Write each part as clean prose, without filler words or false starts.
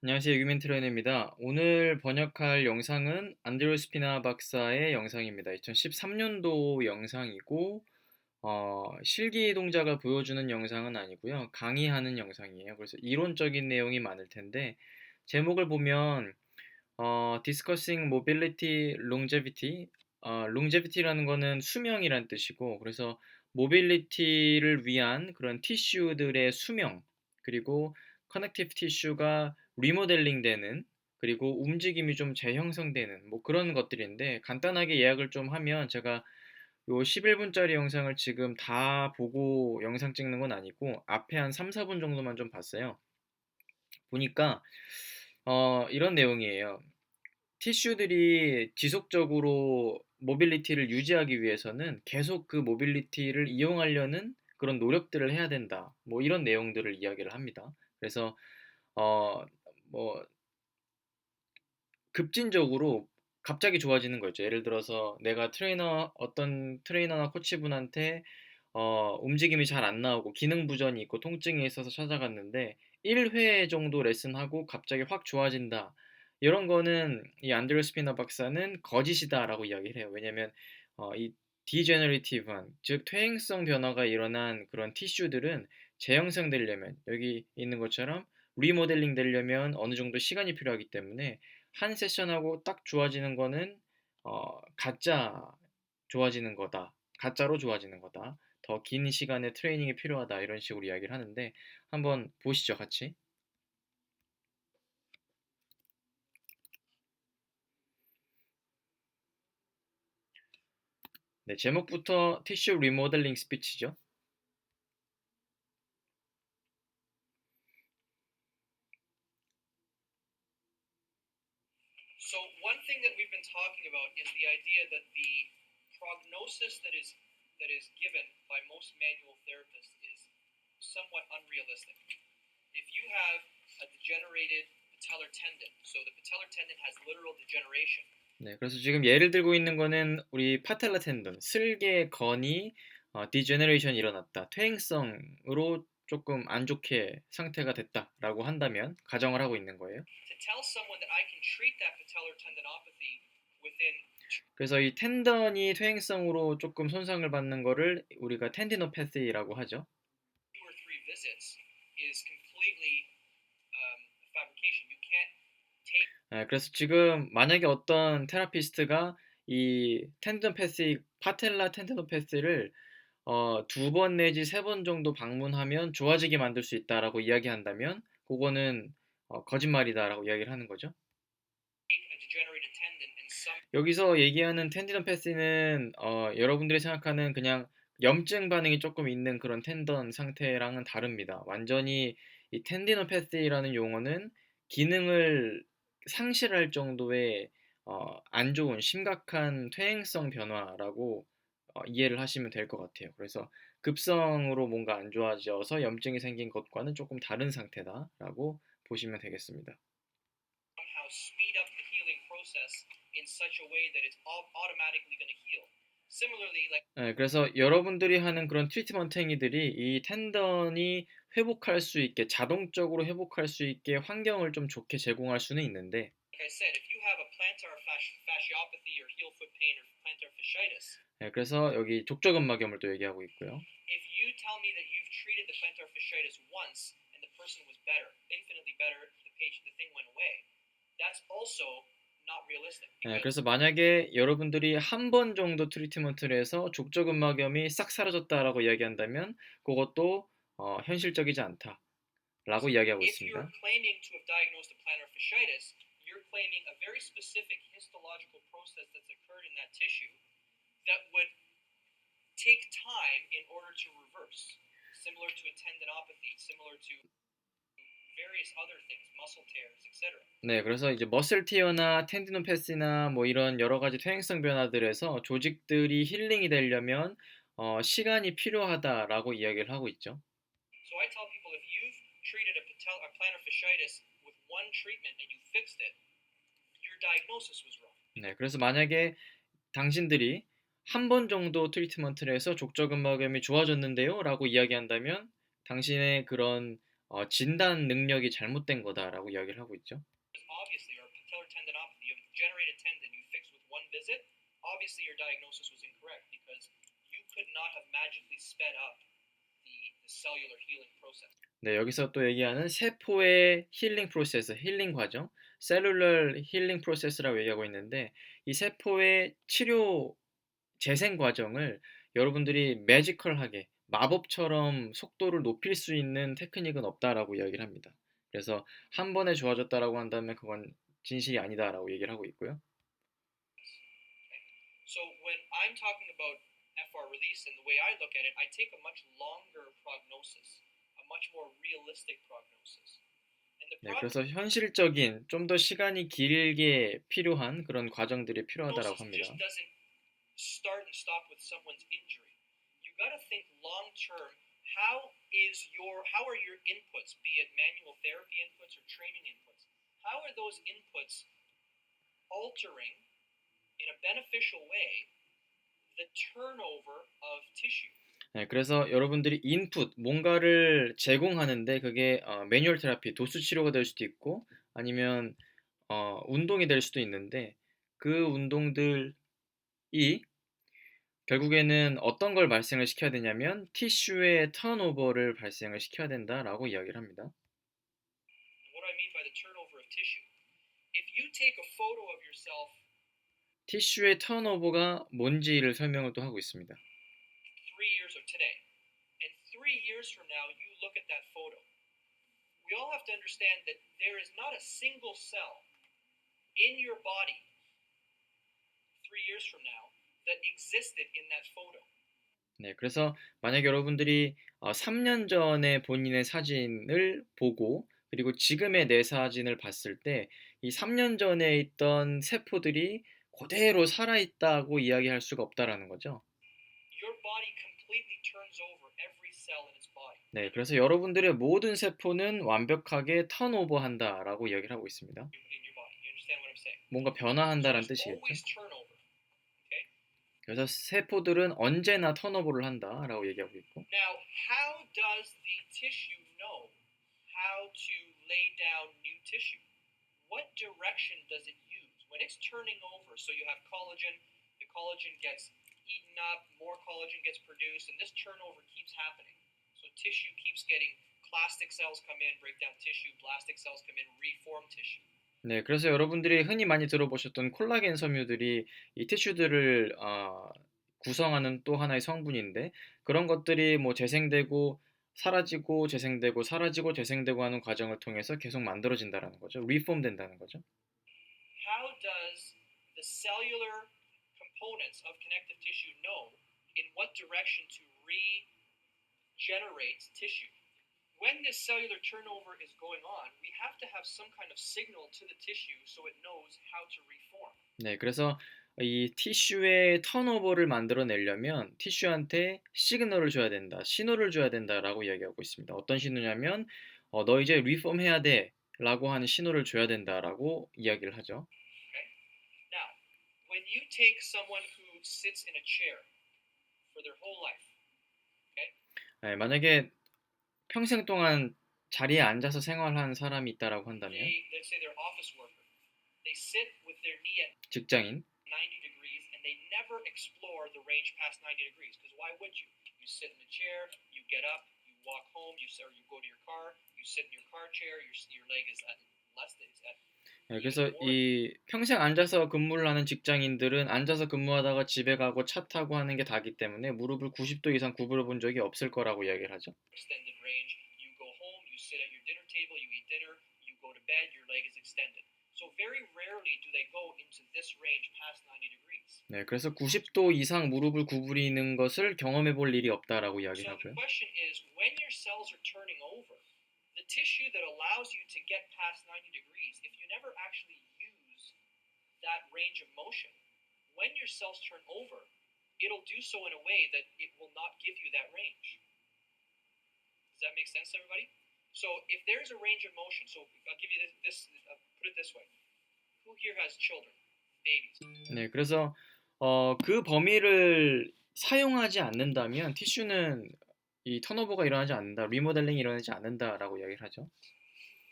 안녕하세요. 유민 트레이너입니다. 오늘 번역할 영상은 안드레우 스피나 박사의 영상입니다. 2013년도 영상이고 실기 동작을 보여주는 영상은 아니고요. 강의하는 영상이에요. 그래서 이론적인 내용이 많을 텐데 제목을 보면 Discussing Mobility Longevity, longevity라는 거는 수명이란 뜻이고, 그래서 모빌리티를 위한 그런 티슈들의 수명, 그리고 커넥티브 티슈가 리모델링 되는, 그리고 움직임이 좀 재형성되는 뭐 그런 것들인데, 간단하게 요약을 좀 하면, 제가 요 11분짜리 영상을 지금 다 보고 영상 찍는 건 아니고 앞에 한 3, 4분 정도만 좀 봤어요. 보니까 이런 내용이에요. 티슈들이 지속적으로 모빌리티를 유지하기 위해서는 계속 그 모빌리티를 이용하려는 그런 노력들을 해야 된다. 뭐 이런 내용들을 이야기를 합니다. 그래서 어, 뭐 급진적으로 갑자기 좋아지는 거죠. 예를 들어서 내가 어떤 트레이너나 코치분한테 움직임이 잘 안 나오고 기능 부전이 있고 통증이 있어서 찾아갔는데 1회 정도 레슨하고 갑자기 확 좋아진다. 이런 거는 이 안드레 스피너 박사는 거짓이다라고 이야기를 해요. 왜냐면 이 디제너레이티브한, 즉 퇴행성 변화가 일어난 그런 티슈들은 재형성되려면 여기 있는 것처럼 리모델링 되려면 어느 정도 시간이 필요하기 때문에 한 세션하고 딱 좋아지는 거는 가짜 좋아지는 거다. 가짜로 좋아지는 거다. 더 긴 시간의 트레이닝이 필요하다. 이런 식으로 이야기를 하는데 한번 보시죠, 같이. 네, 제목부터 티슈 리모델링 스피치죠. So one thing that we've been talking about is the idea that the prognosis that is given by most manual therapists is somewhat unrealistic. If you have a degenerated patellar tendon, so the patellar tendon has literal degeneration. 네, 그래서 지금 예를 들고 있는 거는 우리 파텔라 텐던, 슬개 건이 디제너레이션이 일어났다. 퇴행성으로 조금 안 좋게 상태가 됐다라고 한다면 가정을 하고 있는 거예요. To tell someone that I can treat that patellar tendinopathy within 그래서 이 텐던이 퇴행성으로 조금 손상을 받는 거를 우리가 텐디노패시라고 하죠. 2 or 3 visits is completely fabrication. You can't take. 그래서 지금 만약에 어떤 테라피스트가 이 텐디노패시, 파텔라 텐디노패시를 2번 내지 3번 정도 방문하면 좋아지게 만들 수 있다라고 이야기한다면 그거는 거짓말이다라고 이야기를 하는 거죠. A degenerated tendon and some. 여기서 얘기하는 텐디노패시는 여러분들이 생각하는 그냥 염증 반응이 조금 있는 그런 텐던 상태랑은 다릅니다. 완전히 이 텐디노패시라는 용어는 기능을 상실할 정도의 안 좋은 심각한 퇴행성 변화라고 이해를 하시면 될 것 같아요. 그래서 급성으로 뭔가 안 좋아져서 염증이 생긴 것과는 조금 다른 상태다라고 보시면 되겠습니다. Somehow speed up the healing process in such a way that it's automatically going to heal. Similarly, like 네, 그래서 여러분들이 하는 그런 트리트먼트 행위들이 이 텐던이 회복할 수 있게, 자동적으로 회복할 수 있게 환경을 좀 좋게 제공할 수는 있는데, I said, if you have a plantar fasciopathy or heel foot pain or plantar fasciitis, 네, 그래서 여기 족저근막염을 또 얘기하고 있고요. if you tell me that you've treated the plantar fasciitis once and the person was better, infinitely better, the thing went away, that's also not realistic. 네, Because 그래서 만약에 여러분들이 한 번 정도 트리트먼트를 해서 족저근막염이 싹 사라졌다라고 이야기한다면 그것도 현실적이지 않다라고 이야기하고 if 있습니다. you're claiming to have diagnosed a plantar fasciitis, you're claiming a very specific histological process that's occurred in that tissue that would take time in order to reverse, similar to a tendinopathy, similar to various other things, muscle tears, etc. 네, 그래서 이제 머슬 티어나 텐디노패시나 뭐 이런 여러 가지 퇴행성 변화들에서 조직들이 힐링이 되려면 시간이 필요하다라고 이야기를 하고 있죠. So I tell people if you've treated a plantar fasciitis with one treatment and you fixed it, your diagnosis was wrong. 네, 그래서 만약에 당신들이 한 번 정도 트리트먼트를 해서 족저근막염이 좋아졌는데요 라고 이야기한다면 당신의 그런 진단 능력이 잘못된 거다라고 이야기를 하고 있죠. Obviously, or patellar tendinopathy, you have a degenerated tendon you fix with one visit. Obviously, your diagnosis was incorrect because you could not have magically sped up the cellular healing process. 네, 여기서 또 얘기하는 세포의 힐링 프로세스, 힐링 과정, 셀룰러 힐링 프로세스라고 얘기하고 있는데 이 세포의 치료 재생 과정을 여러분들이 매지컬하게 마법처럼 속도를 높일 수 있는 테크닉은 없다라고 이야기를 합니다. 그래서 한 번에 좋아졌다라고 한다면 그건 진실이 아니다라고 얘기를 하고 있고요. So when I'm talking about FR release and the way I look at it, I take a much longer prognosis, a much more realistic prognosis. And the 네, 그래서 현실적인 좀 더 시간이 길게 필요한 그런 과정들이 필요하다라고 prognosis just 합니다. doesn't start and stop with someone's injury. You got to think long term. How are your inputs, be it manual therapy inputs or training inputs? How are those inputs altering in a beneficial way the turnover of tissue? 네, 그래서 여러분들이 인풋, 뭔가를 제공하는데 그게 매뉴얼 테라피, 도수 치료가 될 수도 있고 아니면 운동이 될 수도 있는데 그 운동들이 결국에는 어떤 걸 발생을 시켜야 되냐면 티슈의 턴오버를 발생을 시켜야 된다라고 이야기를 합니다. What do I mean by the turnover of tissue? If you take a photo of yourself 티슈의 턴오버가 뭔지를 설명을 또 하고 있습니다. 3 years of today, and 3 years from now you look at that photo, we all have to understand that there is not a single cell in your body 3 years from now that existed in that photo. 네, 그래서 만약 여러분들이 3년 전에 본인의 사진을 보고 그리고 지금의 내 사진을 봤을 때 이 3년 전에 있던 세포들이 그대로 살아있다고 이야기할 수가 없다라는 거죠. Your body completely turns over every cell in its body. 네, 그래서 여러분들의 모든 세포는 완벽하게 턴오버한다라고 이야기를 하고 있습니다. In your body. You understand what I'm saying? 뭔가 So 변화한다라는 there's 뜻이겠죠. always turnover. Okay? 그래서 세포들은 언제나 턴오버를 한다라고 얘기하고 있고. Now, how does the tissue know how to lay down new tissue? What direction does it use when it's turning over? So you have collagen, the collagen gets eaten up, more collagen gets produced, and this turnover keeps happening. So tissue keeps getting clastic cells come in, break down tissue, blastic cells come in, reform tissue. 네, 그래서 여러분들이 흔히 많이 들어보셨던 콜라겐 섬유들이 이 티슈들을 구성하는 또 하나의 성분인데 그런 것들이 뭐 재생되고 사라지고 재생되고 사라지고 재생되고 하는 과정을 통해서 계속 만들어진다라는 거죠. 리폼 된다는 거죠. How does the cellular components of connective tissue know in what direction to regenerate tissue? When this cellular turnover is going on, we have to have some kind of signal to the tissue so it knows how to reform. 네, 그래서 이 티슈의 턴오버를 만들어내려면 티슈한테 시그널을 줘야 된다, 신호를 줘야 된다라고 이야기하고 있습니다. 어떤 신호냐면 너 이제 리폼 해야 돼라고 하는 신호를 줘야 된다라고 이야기를 하죠. Okay? Now, when you take someone who sits in a chair for their whole life, okay? 네, 만약에 평생 동안 자리에 앉아서 생활한 사람이 있다라고 한다면 Let's say they're office worker. They sit with their knee at 직장인 90 degrees and they never explore the range past 90 degrees because why would you? You sit in the chair, you get up, you walk home, or you go to your car, you sit in your car chair, your leg is at less than it's at 네, 그래서 이 평생 앉아서 근무를 하는 직장인들은 앉아서 근무하다가 집에 가고 차 타고 하는 게 다기 때문에 무릎을 90도 이상 구부려 본 적이 없을 거라고 이야기를 하죠. extended range. You go home, you sit at your dinner table, you eat dinner, you go to bed, your leg is extended. So very rarely do they go into this range past 90 degrees. 네, 그래서 90도 이상 무릎을 구부리는 것을 경험해 볼 일이 없다라고 So 이야기를 the 하고요. question is, when your cells are turning over, the tissue that allows you to get past 90 degrees, if you never actually use that range of motion, when your cells turn over, it'll do so in a way that it will not give you that range. Does that make sense, everybody? So if there's a range of motion, so I'll give you put it this way. Who here has children, babies? 네, 그래서 그 범위를 사용하지 않는다면 티슈는 이 턴오버가 일어나지 않는다, 리모델링이 일어나지 않는다라고 이야기를 하죠.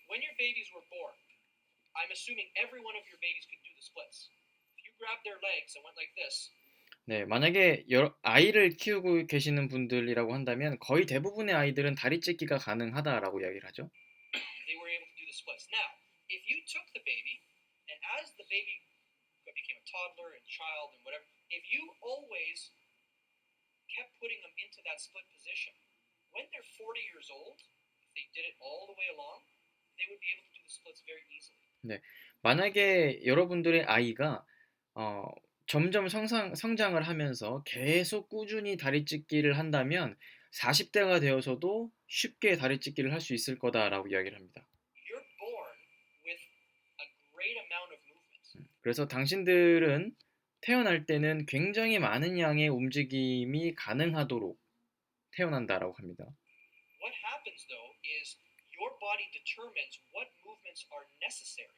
When your babies were born, I'm assuming every one of your babies could do the splits. If you grabbed their legs and went like this, 네, 만약에 아이를 키우고 계시는 분들이라고 한다면 거의 대부분의 아이들은 다리 찢기가 가능하다라고 이야기를 하죠. they were able to do the splits. Now, if you took the baby, and as the baby became a toddler and child and whatever, if you always kept putting them into that split position, when they're 40 years old, if they did it all the way along, they would be able to do the splits very easily. 네, 만약에 여러분들의 아이가 어, 점점 성장을 하면서 계속 꾸준히 다리 찢기를 한다면 40대가 되어서도 쉽게 다리 찢기를 할 수 있을 거다라고 이야기를 합니다. You're born with a great amount of movement. 그래서 당신들은 태어날 때는 굉장히 많은 양의 움직임이 가능하도록 태어난다라고 합니다. What happens though is your body determines what movements are necessary,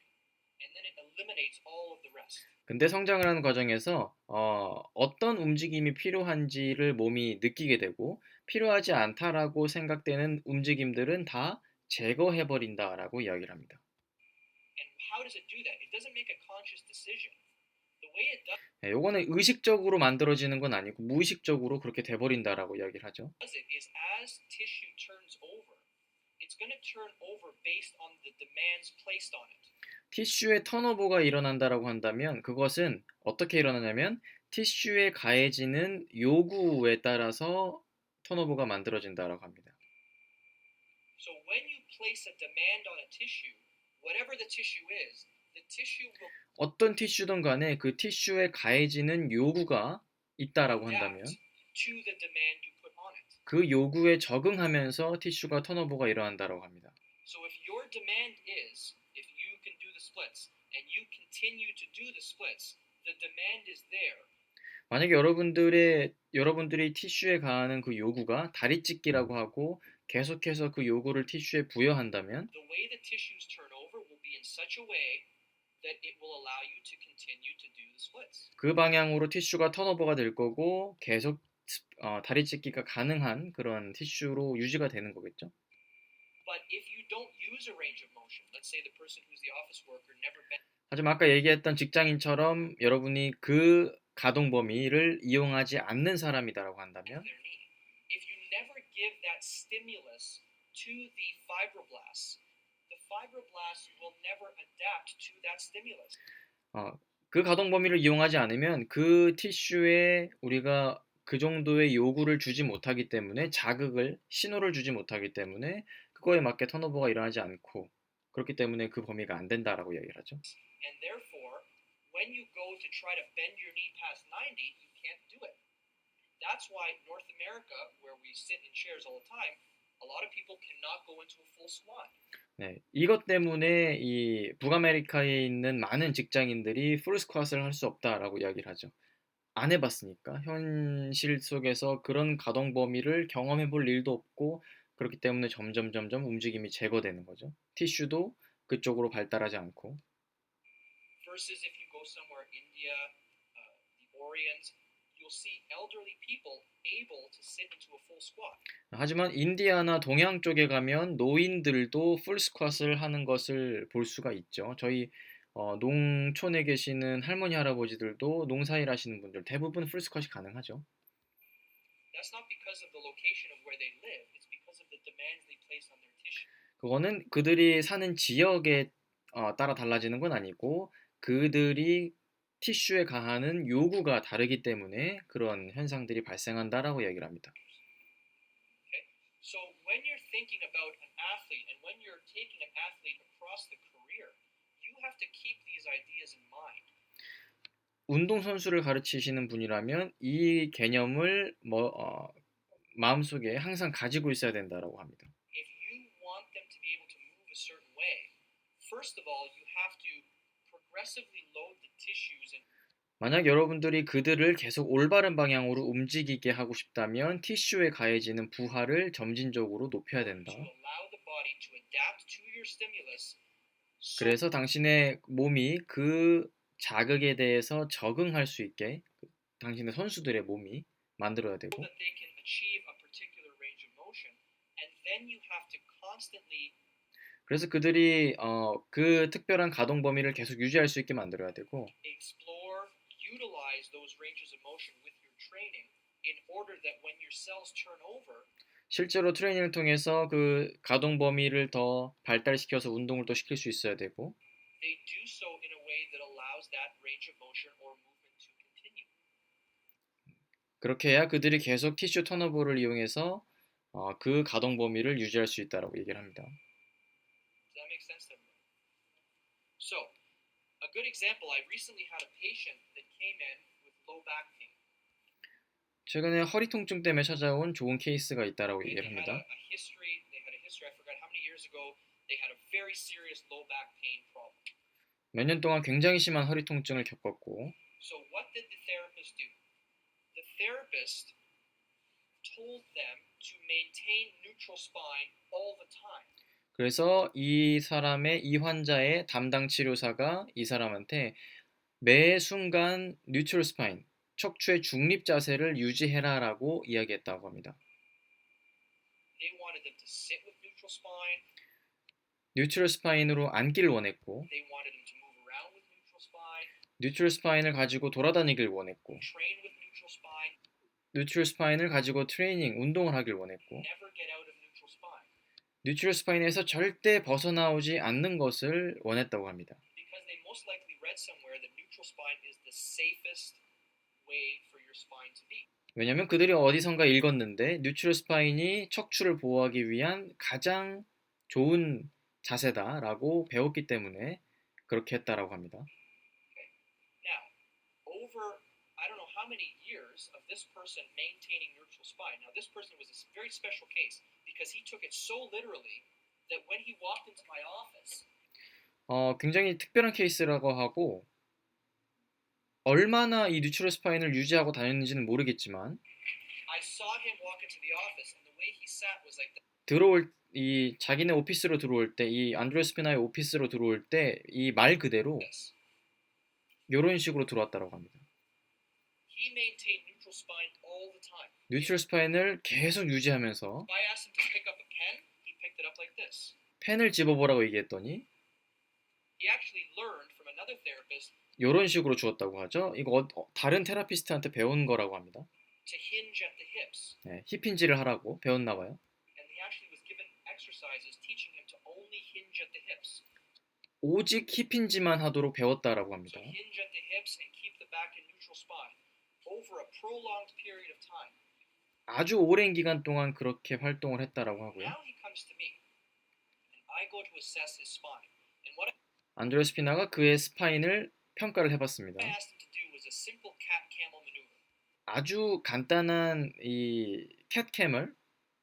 and then it eliminates all of the rest. 근데 성장을 하는 과정에서 어떤 움직임이 필요한지를 몸이 느끼게 되고 필요하지 않다라고 생각되는 움직임들은 다 제거해버린다라고 이야기를 합니다. And how does it do that? It doesn't make a conscious decision. The way it 네, 요거는 의식적으로 만들어지는 건 아니고 무의식적으로 그렇게 돼버린다라고 이야기를 하죠. does it is as tissue turns over, it's going to turn over based on the demands placed on it. 티슈의 턴오버가 일어난다라고 한다면 그것은 어떻게 일어나냐면 티슈에 가해지는 요구에 따라서 턴오버가 만들어진다라고 합니다. So when you place a demand on a tissue, whatever the tissue is, the tissue will 어떤 티슈든 간에 그 티슈에 가해지는 요구가 있다라고 한다면 adapt to the demand you put on it. 그 요구에 적응하면서 티슈가 턴오버가 일어난다라고 합니다. So if your demand is, if you can do the splits and you continue to do the splits, the demand is there. 만약에 여러분들이 티슈에 가하는 그 요구가 다리 찢기라고 하고 계속해서 그 요구를 티슈에 부여한다면 The way the tissues turn over will be in such a way that it will allow you to continue to do the splits. 그 방향으로 티슈가 턴오버가 될 거고 계속 다리 찢기가 가능한 그런 티슈로 유지가 되는 거겠죠. But if you don't use a range of motion, let's say the person who's the office worker never bent 하지만 아까 얘기했던 직장인처럼 여러분이 그 가동 범위를 이용하지 않는 사람이다라고 한다면 their knee, if you never give that stimulus to the fibroblasts will never adapt to that stimulus. 그 가동 범위를 이용하지 않으면 그 티슈에 우리가 그 정도의 요구를 주지 못하기 때문에 신호를 주지 못하기 때문에 그거에 맞게 턴오버가 일어나지 않고 그렇기 때문에 그 범위가 안 된다라고 이야기를 하죠. And therefore, when you go to try to bend your knee past 90, you can't do it. That's why North America, where we sit in chairs all the time, a lot of people cannot go into a full squat. 네, 이것 때문에 이 북아메리카에 있는 많은 직장인들이 풀 스쿼트를 할 수 없다라고 이야기를 하죠. 안 해봤으니까 현실 속에서 그런 가동 범위를 경험해 볼 일도 없고 그렇기 때문에 점점 움직임이 제거되는 거죠. 티슈도 그쪽으로 발달하지 않고. Versus if you go somewhere, India, the Orient, you'll see elderly people able to sit into a full squat. 하지만 인디아나 동양 쪽에 가면 노인들도 풀 스쿼트를 하는 것을 볼 수가 있죠. 저희 농촌에 계시는 할머니 할아버지들도 농사일 하시는 분들 대부분 풀 스쿼트이 가능하죠. That's not because of the location of where they live. It's because of the demands they place on their tissue. 그거는 그들이 사는 지역에 따라 달라지는 건 아니고 그들이 티슈에 가하는 요구가 다르기 때문에 그런 현상들이 발생한다라고 얘기를 합니다. So when you're thinking about an athlete and when you're taking an athlete across the career, you have to keep these ideas in mind. 운동선수를 가르치시는 분이라면 이 개념을 마음속에 항상 가지고 있어야 된다라고 합니다. If you want them to be able to move a certain way, first of all, you have to progressively load the tissues and 만약 여러분들이 그들을 계속 올바른 방향으로 움직이게 하고 싶다면 티슈에 가해지는 부하를 점진적으로 높여야 된다. to allow the body to adapt to your stimulus so 그래서 당신의 몸이 그 자극에 대해서 적응할 수 있게 당신의 선수들의 몸이 만들어야 되고 that they can achieve a particular range of motion. then you have to constantly 그래서 그들이 그 특별한 가동 범위를 계속 유지할 수 있게 만들어야 되고 explore, utilize those ranges of motion with your training in order that when your cells turn over, 실제로 트레이닝을 통해서 그 가동 범위를 더 발달시켜서 운동을 또 시킬 수 있어야 되고 they do so in a way that allows that range of motion or movement to continue. 그렇게 해야 그들이 계속 티슈 턴오버를 이용해서 그 가동 범위를 유지할 수 있다라고 얘기를 합니다. Does that make sense to everyone? So, a good example, I recently had a patient that came in with low back pain. 최근에 허리 통증 때문에 찾아온 좋은 케이스가 있다라고 Okay, 얘기를 they had 합니다. a history. They had a history. I forgot how many years ago. They had a very serious low back pain problem. 몇 년 동안 굉장히 심한 허리 통증을 겪었고 So what did the therapist do? The therapist told them to maintain neutral spine all the time. 그래서 이 환자의 담당 치료사가 이 사람한테 매 순간 뉴트럴 스파인, 척추의 중립 자세를 유지해라라고 이야기했다고 합니다. They wanted them to sit with neutral spine. 뉴트럴 스파인으로 앉기를 원했고 They wanted them to move around with neutral spine. 뉴트럴 스파인을 가지고 돌아다니길 원했고 Train with neutral spine. 뉴트럴 스파인을 가지고 트레이닝, 운동을 하길 원했고 Never get out of neutral spine. 뉴트럴 스파인에서 절대 벗어나오지 않는 것을 원했다고 합니다. Because they most likely read somewhere that neutral spine is the safest way for your spine to be. 왜냐하면 그들이 어디선가 읽었는데 뉴트럴 스파인이 척추를 보호하기 위한 가장 좋은 자세다라고 배웠기 때문에 그렇게 했다라고 합니다. Now, over I don't know how many years of this person maintaining neutral spine. Now, this person was a very special case because he took it so literally that when he walked into my office, 굉장히 특별한 케이스라고 하고 얼마나 이 뉴트럴 스파인을 유지하고 다녔는지는 모르겠지만 I saw him walk into the office, and the way he sat was like 자기네 오피스로 들어올 때, 이 안드레 스피나의 오피스로 들어올 때 이 말 그대로 this. 이런 식으로 들어왔다고 합니다. He maintained neutral spine all the time. 뉴트럴 스파인을 계속 유지하면서 If I asked him to pick up a pen, he picked it up like this. 펜을 집어보라고 얘기했더니 He actually learned from another therapist 이런 식으로 주었다고 하죠. 이거 다른 테라피스트한테 배운 거라고 합니다. to hinge at the hips. 네, 힙힌지를 하라고 배웠나 봐요. And he actually was given exercises teaching him to only hinge at the hips. 오직 힙힌지만 하도록 배웠다라고 So 합니다. hinge at the hips and keep the back in neutral spine over a prolonged period of time. 아주 오랜 기간 동안 그렇게 활동을 했다라고 하고요. Now he comes to me, and I go to assess his spine. And what 안드레 스피나가 그의 스파인을 평가를 해봤습니다. I asked him to do was a simple cat-camel maneuver. 아주 간단한 이 캣캐멀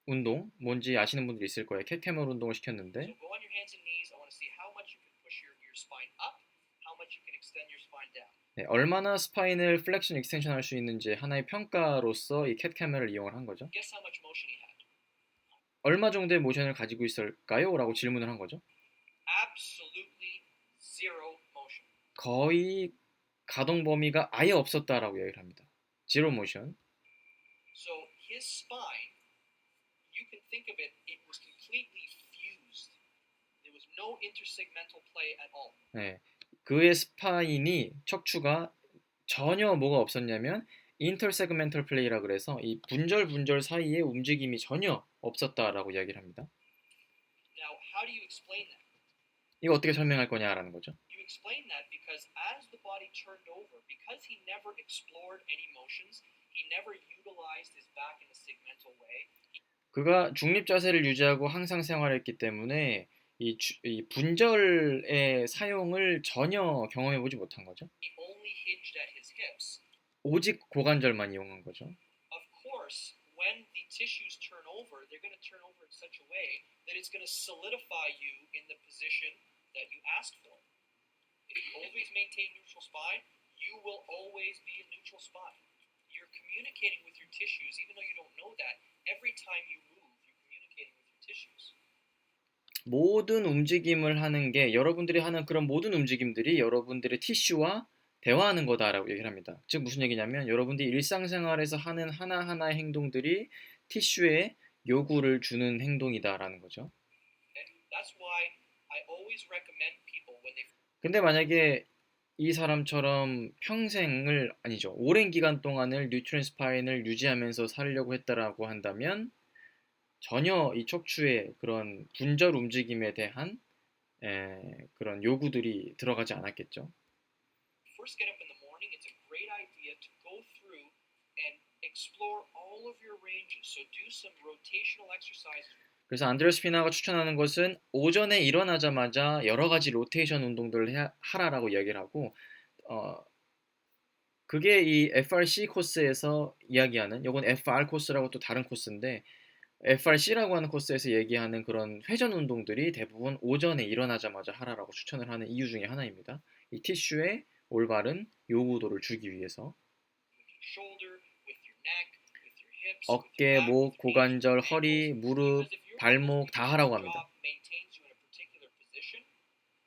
운동, 뭔지 아시는 분들이 있을 거예요. 캣캐멀 운동을 시켰는데 So go on your hands and knees. I want to see how much you can push your spine up, how much you can extend your spine down. 네, 얼마나 스파인을 플렉션 익스텐션 할 수 있는지 하나의 평가로서 이 캣캐멀을 이용을 한 거죠. Guess how much motion he had? 얼마 정도의 모션을 가지고 있을까요? 라고 질문을 한 거죠. Absolutely zero motion. 거의 가동 범위가 아예 없었다라고 얘기를 합니다. 제로 모션. So his spine, you can think of it, it was completely fused. There was no intersegmental play at all. 네, 그의 스파인이 척추가 전혀 뭐가 없었냐면 인터세그멘털 플레이라 그래서 이 분절 사이에 움직임이 전혀 없었다라고 이야기를 합니다. Now, how do you explain that? 이거 어떻게 설명할 거냐라는 거죠. You explain that because as the body turned over, because he never explored any motions, he never utilized his back in a segmental way. 그가 중립 자세를 유지하고 항상 생활했기 때문에 이 분절의 사용을 전혀 경험해보지 못한 거죠. He only hinged at his hips. 오직 고관절만 이용한 거죠. Of course, when the tissues turn over, they're going to turn over in such a way that it's going to solidify you in the position that you asked for. If you always maintain neutral spine, you will always be in neutral spine. You're communicating with your tissues, even though you don't know that. Every time you move, you're communicating with your tissues. 모든 움직임을 하는 게 여러분들이 하는 그런 모든 움직임들이 여러분들의 티슈와 대화하는 거다라고 얘기를 합니다. 즉 무슨 얘기냐면 여러분들이 일상생활에서 하는 하나하나의 행동들이 티슈에 요구를 주는 행동이다라는 거죠. Okay? That's why I always recommend people when they 근데 만약에 이 사람처럼 평생을 아니죠. 오랜 기간 동안을 뉴트리언 스파인을 유지하면서 살려고 했다라고 한다면 전혀 이 척추의 그런 분절 움직임에 대한 그런 요구들이 들어가지 않았겠죠. first get up in the morning, it's a great idea to go through and explore all of your ranges. So do some rotational exercises. 그래서 안드레 스피나가 추천하는 것은 오전에 일어나자마자 여러 가지 로테이션 운동들을 하라라고 이야기를 하고 어, 그게 이 FRC 코스에서 이야기하는 요건 FR 코스라고 또 다른 코스인데 FRC라고 하는 코스에서 얘기하는 그런 회전 운동들이 대부분 오전에 일어나자마자 하라라고 추천을 하는 이유 중에 하나입니다. 이 티슈에 올바른 요구도를 주기 위해서 With your shoulder, with your neck, with your hips, with your 어깨, back, with 목, your knees, with 고관절, your ankles. 허리, 무릎, Because if you're able to, 발목 다 if 하라고 your 합니다. job maintains you in a particular position,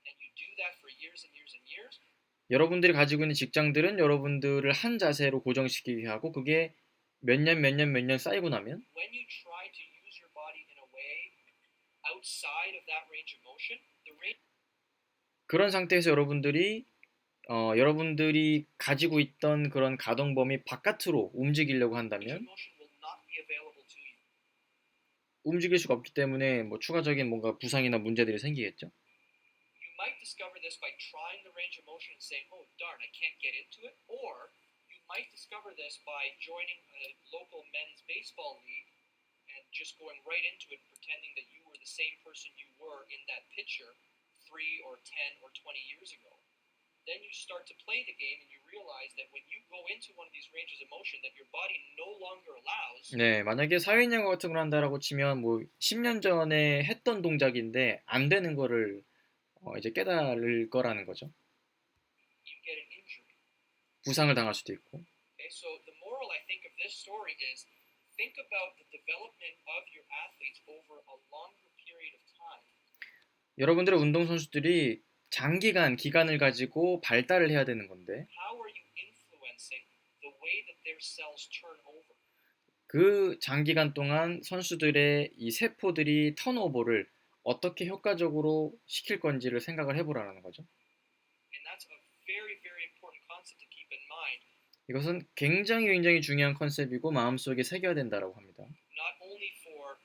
and you do that for years and years and years, 여러분들이 가지고 있는 직장들은 여러분들을 한 자세로 고정시키게 하고 그게 몇 년, 몇 년, 몇 년 쌓이고 나면 when you try to use your body in a way outside of that range of motion, the range 그런 상태에서 여러분들이 가지고 있던 그런 가동 범위 바깥으로 움직이려고 of 한다면 motion will not be available to you. 움직일 수가 없기 때문에 뭐 추가적인 뭔가 부상이나 문제들이 생기겠죠. You might discover this by trying the range of motion and saying, oh, darn, I can't get into it. Or you might discover this by joining a local men's baseball league and just going right into it, pretending that you were the same person you were in that picture 3 or 10 or 20 years ago. Then you start to play the game and you realize that when you go into one of these ranges of motion that your body no longer allows, 네, 만약에 사회인야구 같은 걸 한다라고 치면 뭐 10년 전에 했던 동작인데 안 되는 거를 이제 깨달을 거라는 거죠. you get an injury. 부상을 당할 수도 있고. Okay, so the moral I think of this story is think about the development of your athletes over a longer period of time. 여러분들의 운동선수들이 장기간 기간을 가지고 발달을 해야 되는 건데 How are you influencing the way that their cells turn over? 그 장기간 동안 선수들의 이 세포들이 턴오버를 어떻게 효과적으로 시킬 건지를 생각을 해보라는 거죠. And that's a very, very important concept to keep in mind, 이것은 굉장히 굉장히 중요한 컨셉이고 마음속에 새겨야 된다라고 합니다. not only for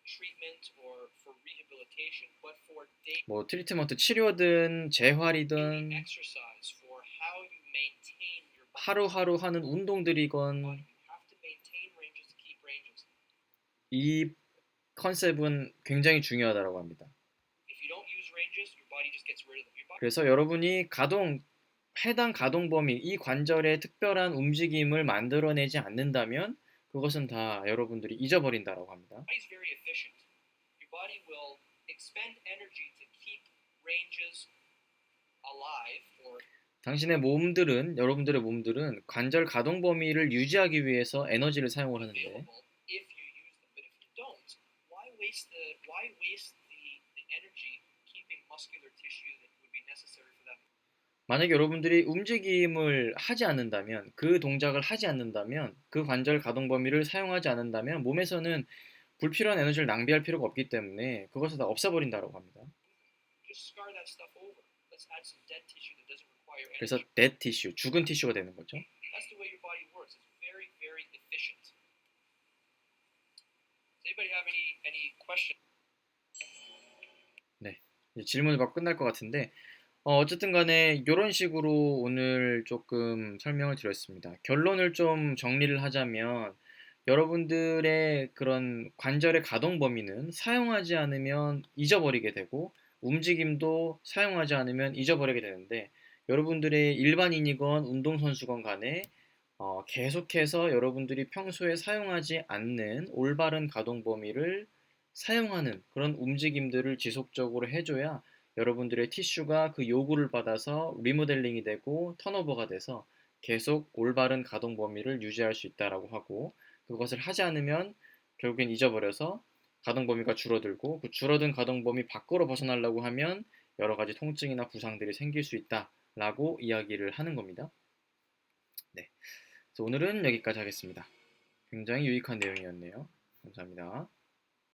treatment or for rehabilitation, but for daily 뭐 트리트먼트 치료든 재활이든 exercise, for how you maintain your body. 하루하루 하는 운동들이건 You have to maintain ranges to keep ranges. 이 컨셉은 굉장히 중요하다고 합니다. If you don't use ranges, your body just gets rid of them. Your body 그래서 여러분이 해당 가동 범위, 이 관절의 특별한 움직임을 만들어내지 않는다면 그것은 다 여러분들이 잊어버린다라고 합니다. is very efficient. Your body will expend energy to keep ranges alive or 여러분들의 몸들은 관절 가동 범위를 유지하기 위해서 에너지를 사용을 하는데 available if you use them. But if you don't, why waste the energy keeping muscular tissue that would be necessary for that? 만약에 여러분들이 움직임을 하지 않는다면 그 동작을 하지 않는다면 그 관절 가동 범위를 사용하지 않는다면 몸에서는 불필요한 에너지를 낭비할 필요가 없기 때문에 그것을 다 없애버린다고 합니다. Just scar that stuff over. Let's add some dead tissue that doesn't require 그래서 energy. dead tissue, 죽은 티슈가 되는 거죠. That's the way your body works. It's very, very efficient. Does anybody have any questions? 네, 이제 질문을 받고 끝날 것 같은데 어쨌든 간에 이런 식으로 오늘 조금 설명을 드렸습니다. 결론을 좀 정리를 하자면 여러분들의 그런 관절의 가동 범위는 사용하지 않으면 잊어버리게 되고 움직임도 사용하지 않으면 잊어버리게 되는데 여러분들의 일반인이건 운동선수건 간에 계속해서 여러분들이 평소에 사용하지 않는 올바른 가동 범위를 사용하는 그런 움직임들을 지속적으로 해줘야 여러분들의 티슈가 그 요구를 받아서 리모델링이 되고 턴오버가 돼서 계속 올바른 가동 범위를 유지할 수 있다라고 하고 그것을 하지 않으면 결국엔 잊어버려서 가동 범위가 줄어들고 그 줄어든 가동 범위 밖으로 벗어나려고 하면 여러 가지 통증이나 부상들이 생길 수 있다라고 이야기를 하는 겁니다. 네. 그래서 오늘은 여기까지 하겠습니다. 굉장히 유익한 내용이었네요. 감사합니다.